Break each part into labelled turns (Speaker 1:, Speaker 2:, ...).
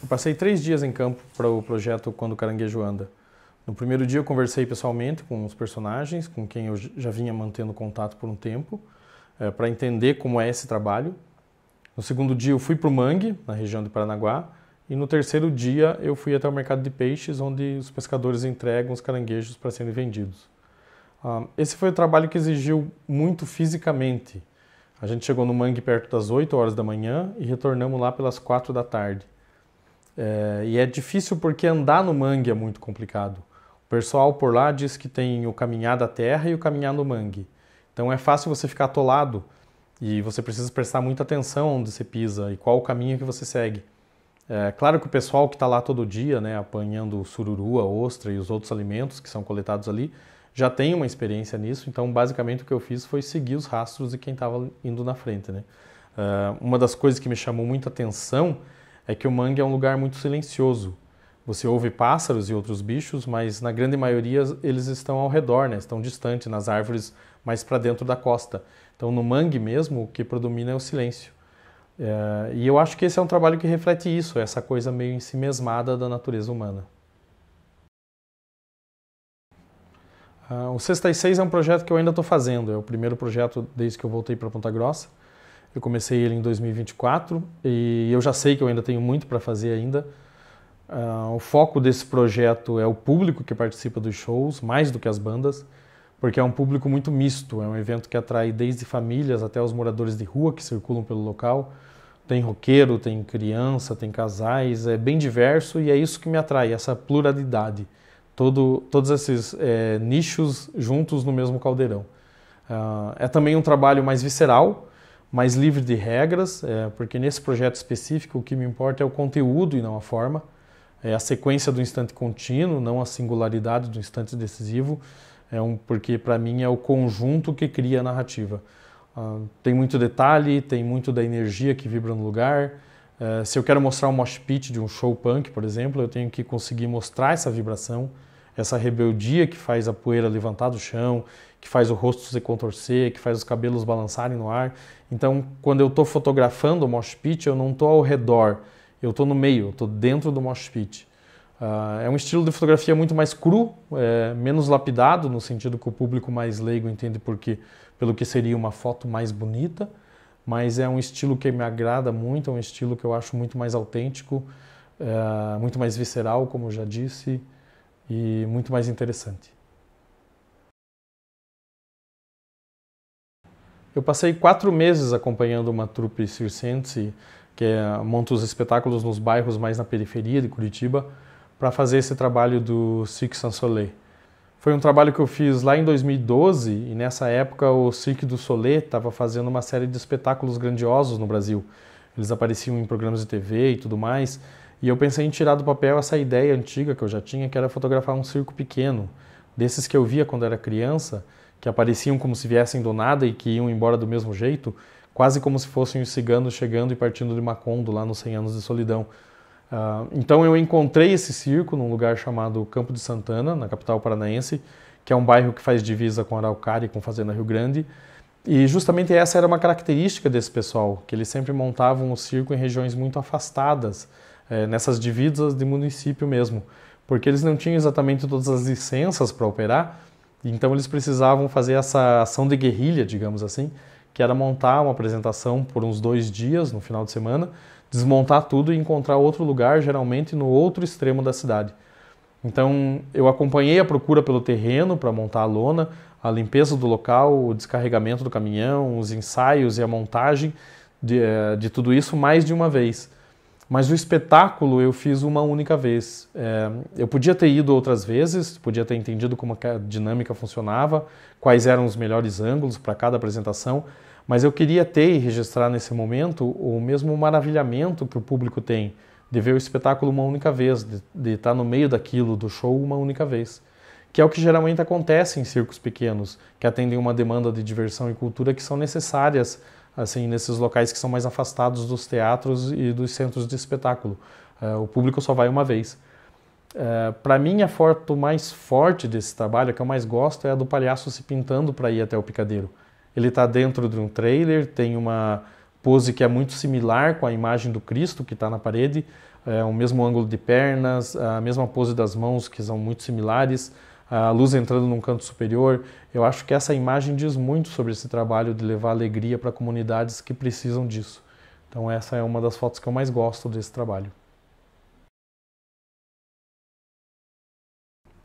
Speaker 1: Eu passei 3 dias em campo para o projeto Quando o Caranguejo Anda. No primeiro dia eu conversei pessoalmente com os personagens, com quem eu já vinha mantendo contato por um tempo, para entender como é esse trabalho. No segundo dia eu fui para o Mangue, na região de Paranaguá, e no terceiro dia eu fui até o mercado de peixes, onde os pescadores entregam os caranguejos para serem vendidos. Esse foi o trabalho que exigiu muito fisicamente. A gente chegou no Mangue perto das 8 horas da manhã e retornamos lá pelas 4 da tarde. E é difícil porque andar no mangue é muito complicado. O pessoal por lá diz que tem o caminhar da terra e o caminhar no mangue. Então é fácil você ficar atolado e você precisa prestar muita atenção onde você pisa e qual o caminho que você segue. É claro que o pessoal que está lá todo dia, né, apanhando sururu, a ostra e os outros alimentos que são coletados ali, já tem uma experiência nisso, então basicamente o que eu fiz foi seguir os rastros de quem estava indo na frente, né? Uma das coisas que me chamou muita atenção é que o mangue é um lugar muito silencioso. Você ouve pássaros e outros bichos, mas na grande maioria eles estão ao redor, né? Estão distantes, nas árvores mais para dentro da costa. Então no mangue mesmo o que predomina é o silêncio. E eu acho que esse é um trabalho que reflete isso, essa coisa meio ensimesmada da natureza humana. O Sexta e Seis é um projeto que eu ainda estou fazendo, é o primeiro projeto desde que eu voltei para Ponta Grossa. Eu comecei ele em 2024 e eu já sei que eu ainda tenho muito para fazer ainda. O foco desse projeto é o público que participa dos shows, mais do que as bandas, porque é um público muito misto, é um evento que atrai desde famílias até os moradores de rua que circulam pelo local. Tem roqueiro, tem criança, tem casais, é bem diverso e é isso que me atrai, essa pluralidade. Todos esses nichos juntos no mesmo caldeirão. É também um trabalho mais visceral, mais livre de regras, porque nesse projeto específico o que me importa é o conteúdo e não a forma. É a sequência do instante contínuo, não a singularidade do instante decisivo, porque para mim é o conjunto que cria a narrativa. Tem muito detalhe, tem muito da energia que vibra no lugar. Se eu quero mostrar um mosh pit de um show punk, por exemplo, eu tenho que conseguir mostrar essa vibração, essa rebeldia que faz a poeira levantar do chão, que faz o rosto se contorcer, que faz os cabelos balançarem no ar. Então, quando eu estou fotografando o mosh pit, eu não estou ao redor, eu estou no meio, eu estou dentro do mosh pit. É um estilo de fotografia muito mais cru, menos lapidado, no sentido que o público mais leigo entende pelo que seria uma foto mais bonita, mas é um estilo que me agrada muito, é um estilo que eu acho muito mais autêntico, muito mais visceral, como eu já disse, e muito mais interessante. Eu passei 4 meses acompanhando uma trupe circense que monta os espetáculos nos bairros mais na periferia de Curitiba para fazer esse trabalho do Cirque Sans Soleil. Foi um trabalho que eu fiz lá em 2012 e nessa época o Cirque du Soleil estava fazendo uma série de espetáculos grandiosos no Brasil. Eles apareciam em programas de TV e tudo mais e eu pensei em tirar do papel essa ideia antiga que eu já tinha, que era fotografar um circo pequeno, desses que eu via quando era criança, que apareciam como se viessem do nada e que iam embora do mesmo jeito, quase como se fossem os ciganos chegando e partindo de Macondo lá nos 100 anos de solidão. Então eu encontrei esse circo num lugar chamado Campo de Santana, na capital paranaense, que é um bairro que faz divisa com Araucária e com Fazenda Rio Grande, e justamente essa era uma característica desse pessoal, que eles sempre montavam o circo em regiões muito afastadas, nessas divisas de município mesmo, porque eles não tinham exatamente todas as licenças para operar, então eles precisavam fazer essa ação de guerrilha, digamos assim, que era montar uma apresentação por uns 2 dias no final de semana, desmontar tudo e encontrar outro lugar, geralmente no outro extremo da cidade. Então eu acompanhei a procura pelo terreno para montar a lona, a limpeza do local, o descarregamento do caminhão, os ensaios e a montagem de tudo isso mais de uma vez. Mas o espetáculo eu fiz uma única vez. Eu podia ter ido outras vezes, podia ter entendido como a dinâmica funcionava, quais eram os melhores ângulos para cada apresentação, mas eu queria ter e registrar nesse momento o mesmo maravilhamento que o público tem de ver o espetáculo uma única vez, de estar no meio daquilo, do show, uma única vez. Que é o que geralmente acontece em circos pequenos, que atendem uma demanda de diversão e cultura que são necessárias assim, nesses locais que são mais afastados dos teatros e dos centros de espetáculo. O público só vai uma vez. Para mim, a foto mais forte desse trabalho, a que eu mais gosto, é a do palhaço se pintando para ir até o picadeiro. Ele está dentro de um trailer, tem uma pose que é muito similar com a imagem do Cristo que está na parede. o mesmo ângulo de pernas, a mesma pose das mãos, que são muito similares, a luz entrando num canto superior. Eu acho que essa imagem diz muito sobre esse trabalho de levar alegria para comunidades que precisam disso. Então essa é uma das fotos que eu mais gosto desse trabalho.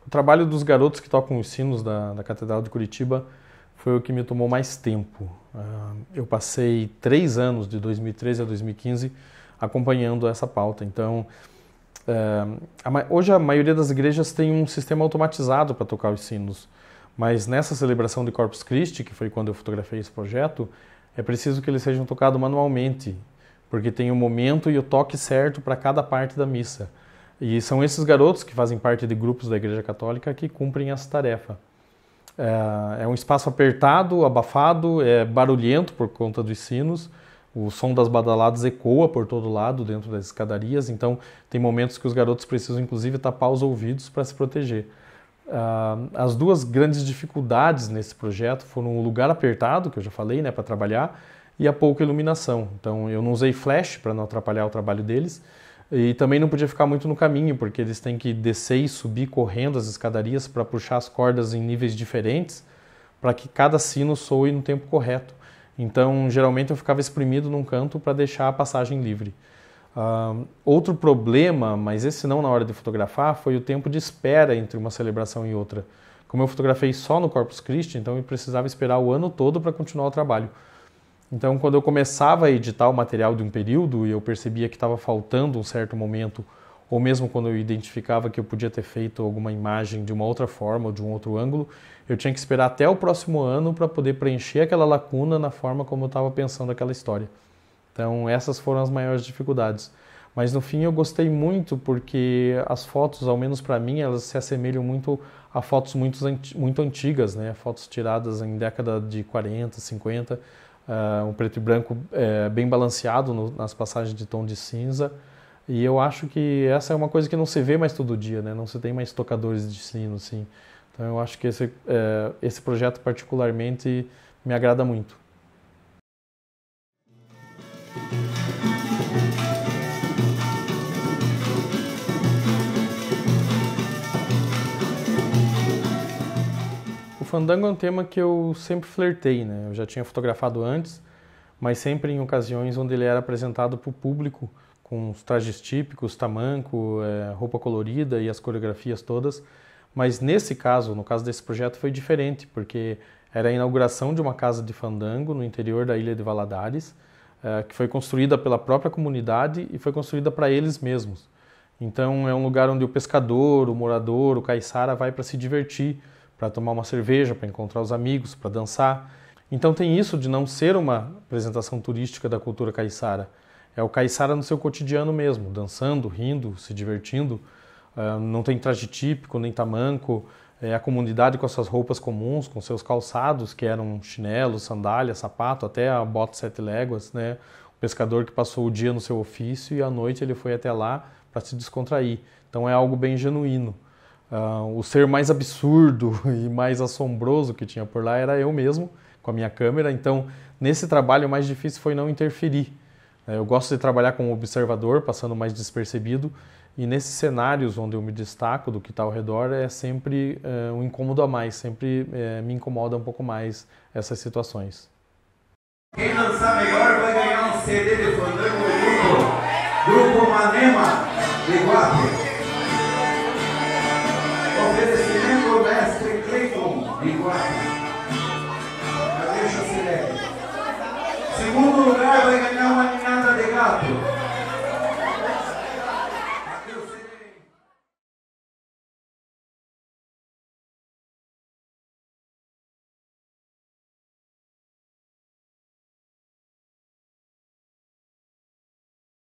Speaker 1: O trabalho dos garotos que tocam os sinos da Catedral de Curitiba foi o que me tomou mais tempo. Eu passei 3 anos, de 2013 a 2015, acompanhando essa pauta. Então, hoje a maioria das igrejas tem um sistema automatizado para tocar os sinos, mas nessa celebração de Corpus Christi, que foi quando eu fotografei esse projeto, é preciso que eles sejam tocados manualmente, porque tem o momento e o toque certo para cada parte da missa. E são esses garotos que fazem parte de grupos da Igreja Católica que cumprem essa tarefa. É um espaço apertado, abafado, é barulhento por conta dos sinos, o som das badaladas ecoa por todo lado dentro das escadarias, então tem momentos que os garotos precisam inclusive tapar os ouvidos para se proteger. As duas grandes dificuldades nesse projeto foram o lugar apertado, que eu já falei, né, para trabalhar, e a pouca iluminação. Então eu não usei flash para não atrapalhar o trabalho deles, e também não podia ficar muito no caminho, porque eles têm que descer e subir correndo as escadarias para puxar as cordas em níveis diferentes, para que cada sino soe no tempo correto. Então, geralmente eu ficava espremido num canto para deixar a passagem livre. Outro problema, mas esse não na hora de fotografar, foi o tempo de espera entre uma celebração e outra. Como eu fotografei só no Corpus Christi, então eu precisava esperar o ano todo para continuar o trabalho. Então, quando eu começava a editar o material de um período e eu percebia que estava faltando um certo momento, ou mesmo quando eu identificava que eu podia ter feito alguma imagem de uma outra forma ou de um outro ângulo, eu tinha que esperar até o próximo ano para poder preencher aquela lacuna na forma como eu estava pensando aquela história. Então, essas foram as maiores dificuldades. Mas no fim eu gostei muito porque as fotos, ao menos para mim, elas se assemelham muito a fotos muito antigas, né? Fotos tiradas em década de 40, 50, um preto e branco bem balanceado nas passagens de tom de cinza. E eu acho que essa é uma coisa que não se vê mais todo dia, né? Não se tem mais tocadores de sino, assim. Então eu acho que esse projeto particularmente me agrada muito. O fandango é um tema que eu sempre flertei, né? Eu já tinha fotografado antes, mas sempre em ocasiões onde ele era apresentado para o público, com os trajes típicos, tamanco, roupa colorida e as coreografias todas. Mas nesse caso, no caso desse projeto, foi diferente, porque era a inauguração de uma casa de fandango no interior da ilha de Valadares, que foi construída pela própria comunidade e foi construída para eles mesmos. Então é um lugar onde o pescador, o morador, o caiçara vai para se divertir, para tomar uma cerveja, para encontrar os amigos, para dançar. Então tem isso de não ser uma apresentação turística da cultura caiçara. É o caiçara no seu cotidiano mesmo, dançando, rindo, se divertindo. Não tem traje típico, nem tamanco. A comunidade com as suas roupas comuns, com seus calçados, que eram chinelos, sandália, sapato, até a bota 7 léguas, né? O pescador que passou o dia no seu ofício e à noite ele foi até lá para se descontrair. Então é algo bem genuíno. O ser mais absurdo e mais assombroso que tinha por lá era eu mesmo, com a minha câmera. Então, nesse trabalho, o mais difícil foi não interferir. Eu gosto de trabalhar como observador, passando mais despercebido, e nesses cenários onde eu me destaco do que está ao redor, é sempre um incômodo a mais, sempre me incomoda um pouco mais essas situações.
Speaker 2: Quem dançar melhor vai ganhar um CD de fandango Grupo Manema de Guape. Oferecimento mestre Cleiton de Guape. Cadê o chanceler? Segundo